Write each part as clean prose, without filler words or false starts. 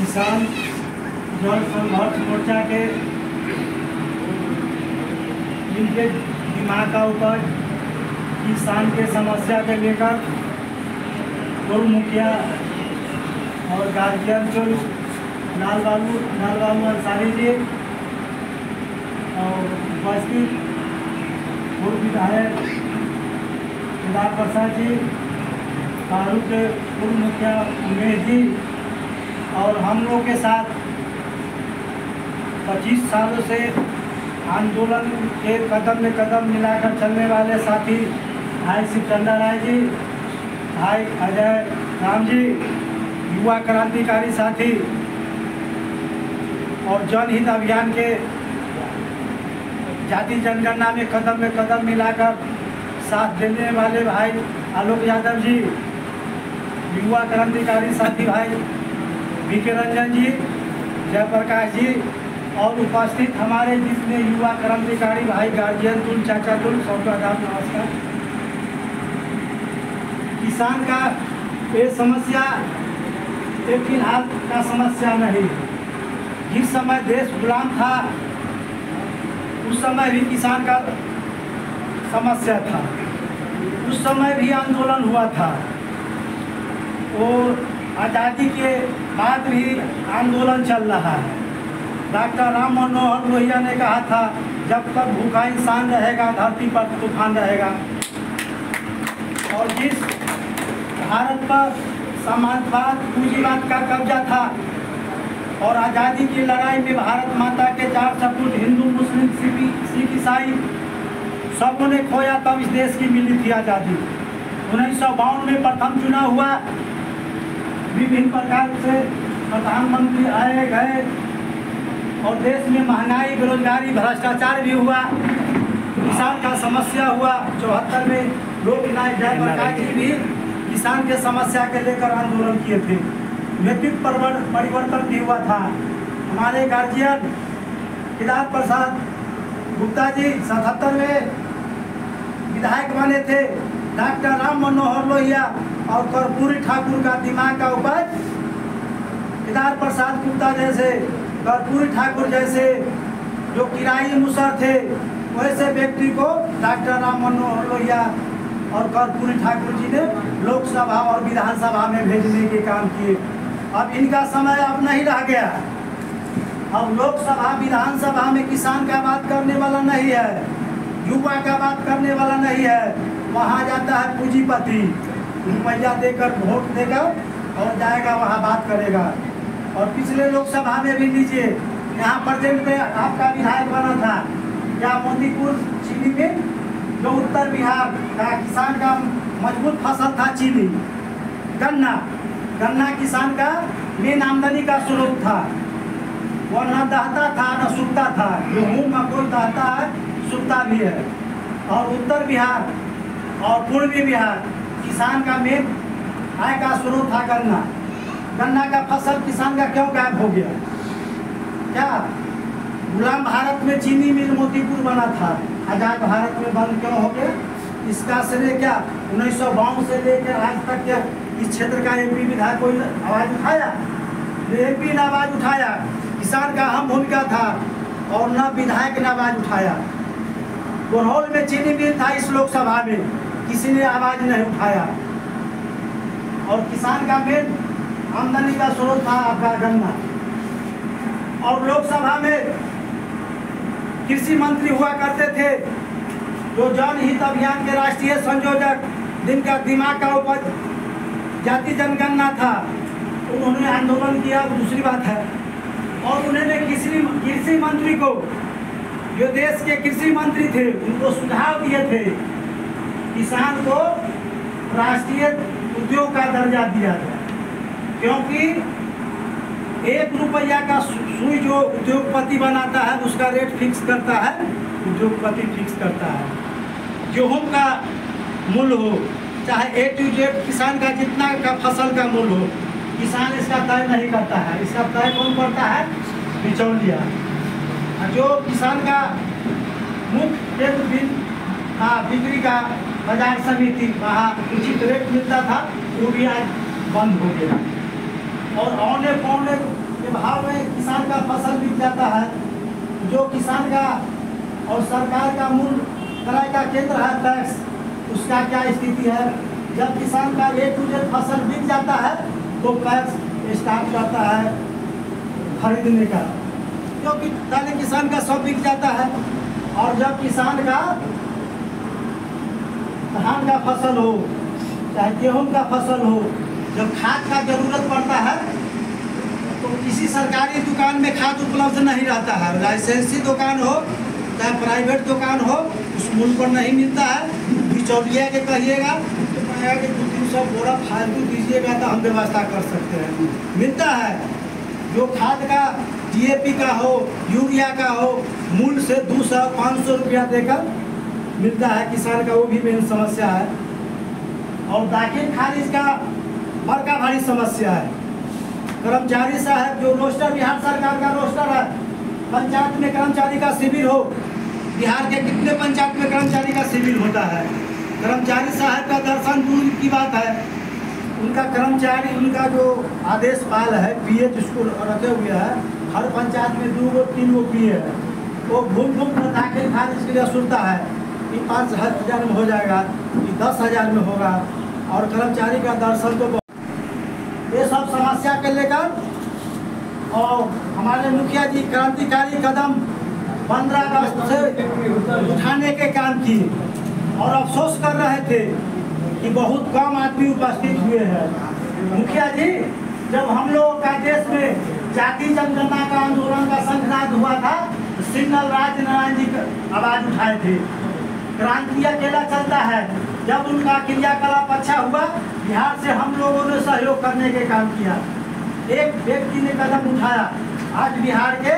किसान जन संघर्ष मोर्चा के इनके दिमाग का उपज किसान के समस्या के लेकर पूर्व मुखिया और गार्जियन को लाल बाबू अंसारी जी और उपस्थित पूर्व विधायक केदार प्रसाद जी, कारू के पूर्व मुखिया उमेश जी और हम लोग के साथ 25 सालों से आंदोलन के कदम में कदम मिलाकर चलने वाले साथी भाई शिवचंद्र राय जी, भाई अजय राम जी, युवा क्रांतिकारी साथी और जनहित अभियान के जाति जनगणना में कदम मिलाकर साथ देने वाले भाई आलोक यादव जी, युवा क्रांतिकारी साथी भाई वीके रंजन जी, जयप्रकाश जी और उपस्थित हमारे जितने युवा क्रांतिकारी भाई गार्जियन तुल चाचा तुल सबका आदाब नमस्कार। किसान का ये समस्या एक फिलहाल का समस्या नहीं। जिस समय देश गुलाम था उस समय भी किसान का समस्या था, उस समय भी आंदोलन हुआ था और आज़ादी के बाद भी आंदोलन चल रहा है। डॉक्टर राम मनोहर लोहिया ने कहा था, जब तक भूखा इंसान रहेगा धरती पर तूफान रहेगा। और जिस भारत पर समाजवाद पूंजीवाद का कब्जा था और आज़ादी की लड़ाई में भारत माता के 4 सपूत हिंदू मुस्लिम सिख ईसाई सबों ने खोया, तब इस देश की मिली थी आज़ादी। 1952 में प्रथम चुनाव हुआ, विभिन्न प्रकार से प्रधानमंत्री आए गए और देश में महंगाई, बेरोजगारी, भ्रष्टाचार भी हुआ, किसान का समस्या हुआ। 74 में लोक नायक जयप्रकाश जी भी किसान के समस्या के लेकर आंदोलन किए थे। नेतृत्व परिवर्तन भी हुआ था। हमारे गार्जियन केदार प्रसाद गुप्ता जी 77 में विधायक बने थे। डॉक्टर राम मनोहर लोहिया और कर्पूरी ठाकुर का दिमाग का उपज केदार प्रसाद गुप्ता जैसे, कर्पूरी ठाकुर जैसे जो किराई मुसर थे, वैसे व्यक्ति को डॉक्टर राम मनोहर लोहिया और कर्पूरी ठाकुर जी ने लोकसभा और विधानसभा में भेजने के काम किए। अब इनका समय अब नहीं रह गया। अब लोकसभा विधानसभा में किसान का बात करने वाला नहीं है, युवा का बात करने वाला नहीं है। वहाँ जाता है पूंजीपति, रुपया देकर वोट देगा और जाएगा वहाँ बात करेगा। और पिछले लोकसभा में भी लीजिए, यहाँ प्रेजेंट में आपका विधायक बना था या मोतीपुर चीनी में, जो उत्तर बिहार का किसान का मजबूत फसल था चीनी, गन्ना किसान का मेन आमदनी का स्रोत था। वो न दहता था न सूखता था। गेहूँ मकोई दहता है, सूखता भी है। और उत्तर बिहार और पूर्वी बिहार किसान का मेन आय का स्रोत था गन्ना का फसल किसान का क्यों गायब हो गया? क्या गुलाम भारत में चीनी मिल मोतीपुर बना था, आजाद भारत में बंद क्यों हो गया? इसका श्रेय क्या 1952 से लेकर आज तक क्या इस क्षेत्र का एमपी विधायक कोई आवाज उठाया? एमपी ने आवाज उठाया, किसान का अहम भूमिका था और न विधायक ने आवाज उठाया। बोरहौल में चीनी मिल था, इस लोकसभा में किसी ने आवाज नहीं उठाया। और किसान का मेन आमदनी का स्रोत था आपका गन्ना। और लोकसभा में कृषि मंत्री हुआ करते थे जो जनहित अभियान के राष्ट्रीय संयोजक, जिनका दिमाग का उपज जाति जनगणना था, उन्होंने आंदोलन किया, दूसरी बात है। और उन्होंने कृषि मंत्री को, जो देश के कृषि मंत्री थे, उनको सुझाव दिए थे किसान को राष्ट्रीय उद्योग का दर्जा दिया जाए, क्योंकि 1 रुपया का सुई जो उद्योगपति बनाता है उसका रेट फिक्स करता है, उद्योगपति फिक्स करता है। गेहूँ का मूल्य हो चाहे A to Z, किसान का जितना का फसल का मूल्य हो, किसान इसका तय नहीं करता है। इसका तय कौन करता है? बिचौलिया। जो किसान का मुख्य बिक्री का बाजार समिति, वहाँ उचित रेट मिलता था, वो भी आज बंद हो गया। और औने पौने के भाव में किसान का फसल बिक जाता है। जो किसान का और सरकार का मूल क्रय का केंद्र है टैक्स, उसका क्या स्थिति है? जब किसान का A to Z फसल बिक जाता है तो टैक्स स्टार्ट करता है खरीदने का, क्योंकि पहले किसान का सब बिक जाता है। और जब किसान का धान का फसल हो चाहे गेहूं का फसल हो, जब खाद का जरूरत पड़ता है तो किसी सरकारी दुकान में खाद उपलब्ध नहीं रहता है। लाइसेंसी दुकान हो चाहे प्राइवेट दुकान हो, उस मूल्य पर नहीं मिलता है। बिचौलिया के कहिएगा तो कहेगा कि 200 बोरा फालतू दीजिएगा तो हम व्यवस्था कर सकते हैं। मिलता है जो खाद का DAP का हो यूरिया का हो, मूल्य से 200-500 रुपया देकर मिलता है किसान का, वो भी मेन समस्या है। और दाखिल खारिज का बड़का भारी समस्या है। कर्मचारी साहब जो रोस्टर बिहार सरकार का रोस्टर है, पंचायत में कर्मचारी का शिविर हो, बिहार के कितने पंचायत में कर्मचारी का शिविर होता है? कर्मचारी साहब का दर्शन दूर की बात है, उनका कर्मचारी उनका जो आदेश पाल है PA जिसको रखे हुए है, हर पंचायत में 2-3 PA है। वो घूम कर दाखिल खारिज के लिए सुनता है कि 5,000 में हो जाएगा कि 10,000 में होगा, और कर्मचारी का दर्शन तो ये सब समस्या के लेकर और हमारे मुखिया जी क्रांतिकारी कदम 15 अगस्त से उठाने के काम किए और अफसोस कर रहे थे कि बहुत कम आदमी उपस्थित हुए हैं। मुखिया जी, जब हम लोगों का देश में जाति जनगणना का आंदोलन का संघनाद हुआ था तो सिग्नल राज नारायण जी आवाज उठाए थे। क्रांति अकेला चलता है, जब उनका क्रियाकलाप अच्छा हुआ, बिहार से हम लोगों ने सहयोग करने के काम किया। एक व्यक्ति ने कदम उठाया, आज बिहार के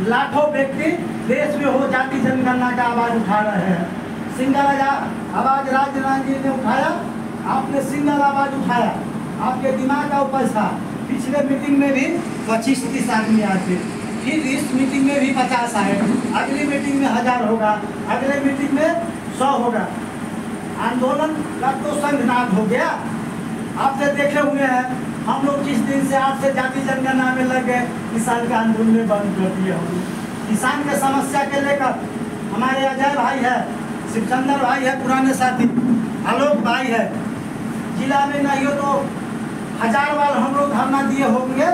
लाखों व्यक्ति देश में हो जाति जनगणना का आवाज उठा रहे हैं। सिंगल आवाज राज नारायण जी ने उठाया, आपने सिंगल आवाज उठाया, आपके दिमाग का उपज था। पिछले मीटिंग में भी 25-30 आदमी आए थे, फिर इस मीटिंग में भी 50 आए, अगली मीटिंग में 1000 होगा, अगले मीटिंग में 100 होगा। आंदोलन का तो संघनाद हो गया। आपसे देखे हुए हैं हम लोग जिस दिन से आज से जाति जनगणना में लग गए, किसान का आंदोलन बंद कर दिए। हम किसान के समस्या के लेकर हमारे अजय भाई है, शिवचंद्र भाई है, पुराने साथी आलोक भाई है, जिला में नहीं हो तो 1000 बार हम लोग धरना दिए होंगे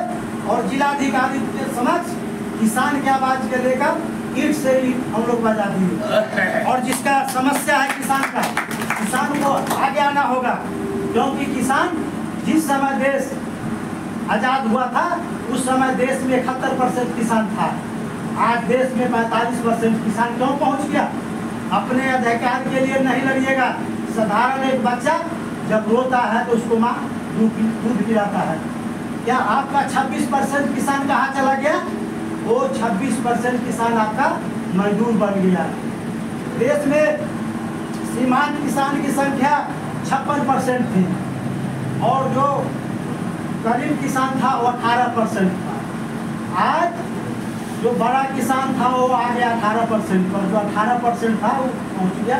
और जिलाधिकारी के समक्ष किसान की आवाज के लेकर ईट से ही हम लोग बजा दिए। और जिसका समस्या है किसान को आगे आना होगा, क्योंकि किसान जिस समय देश आजाद हुआ था उस समय देश में 71% किसान था। आज देश में 45% किसान क्यों पहुंच गया? अपने अधिकार के लिए नहीं लड़िएगा। साधारण एक बच्चा जब रोता है तो उसको माँ दूध पिलाता है। क्या आपका 26% किसान कहाँ चला गया? वो 26% किसान आपका मजदूर बन गया। देश में सीमांत किसान की संख्या 56% थी और जो गरीब किसान था वो 18% था। आज जो बड़ा किसान था वो आ गया 18% पर, जो 18% था वो पहुँच गया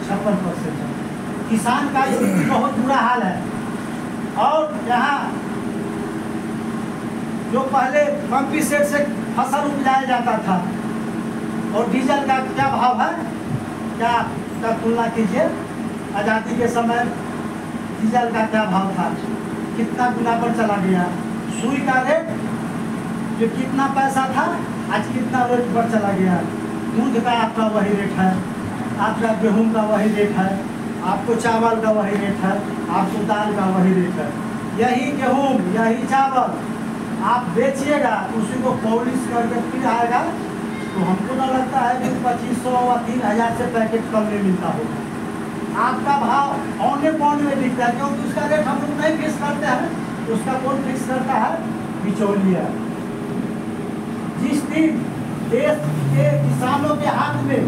56%। किसान का स्थिति बहुत बुरा हाल है। और यहाँ जो पहले पंपी सेट से फसल उपजाया जाता था और डीजल का क्या भाव है, क्या तुलना कीजिए। आज़ादी के समय डीजल का क्या भाव था, कितना गुना पर चला गया। सुई का रेट जो कितना पैसा था आज कितना रेट पर चला गया। दूध का आपका वही रेट है, आपका गेहूं का वही रेट है, आपको चावल का वही रेट है, आपको दाल का वही रेट है। यही गेहूं यही चावल आप बेचिएगा, उसी को पॉलिश करके फिर आएगा तो हमको ना लगता है कि 2500 और 3000 से पैकेट कम में मिलता होगा। आपका भाव औने पौने में बिकता है, क्योंकि उसका रेट हम लोग नहीं फिक्स करते हैं, उसका कौन फिक्स करता है? बिचौलिया। जिस दिन देश के किसानों के हाथ में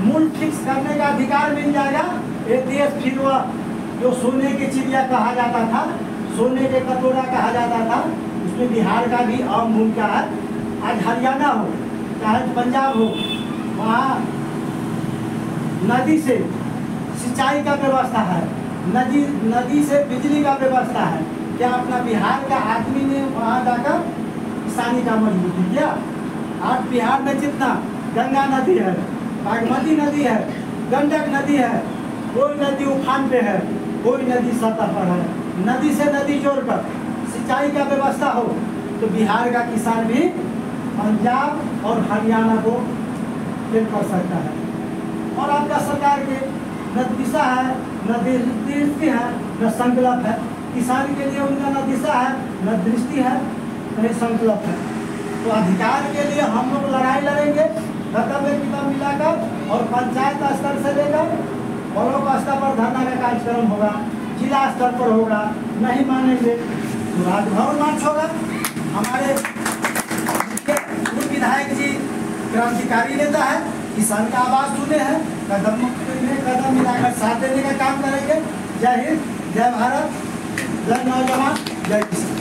मूल्य फिक्स करने का अधिकार मिल जाएगा, ये देश फिर वह जो सोने की चिड़िया कहा जाता था, सोने के कटोरा कहा जाता था, उसमें बिहार का भी अहम भूमिका है। आज हरियाणा हो चाहे पंजाब हो, वहाँ नदी से सिंचाई का व्यवस्था है, नदी से बिजली का व्यवस्था है। क्या अपना बिहार का आदमी ने वहाँ जाकर किसानी का मजबूती। क्या आज बिहार में जितना गंगा नदी है, बागमती नदी है, गंडक नदी है, कोई नदी उफान पे है, कोई नदी सतह पर है, नदी से नदी जोड़कर सिंचाई का व्यवस्था हो तो बिहार का किसान भी पंजाब और हरियाणा को हेल्प कर सकता है। और आपका सरकार के न दिशा है, न दृष्टि है, न संकल्प है। किसान के लिए उनका न दिशा है, न दृष्टि है, न संकल्प है। तो अधिकार के लिए हम लोग लड़ाई लड़ेंगे कर्तव्य किताब मिलाकर, और पंचायत स्तर से लेकर ब्लॉक स्तर पर धरना का कार्यक्रम होगा, जिला स्तर पर होगा। नहीं मानेंगे तो राजभवन मार्च होगा। हमारे पूर्व विधायक जी क्रांतिकारी नेता है, किसान का आवाज सुने हैं, कदम मिलाकर साथ देने का काम करेंगे। जय हिंद, जय भारत, जय नौजवान, जय किसान।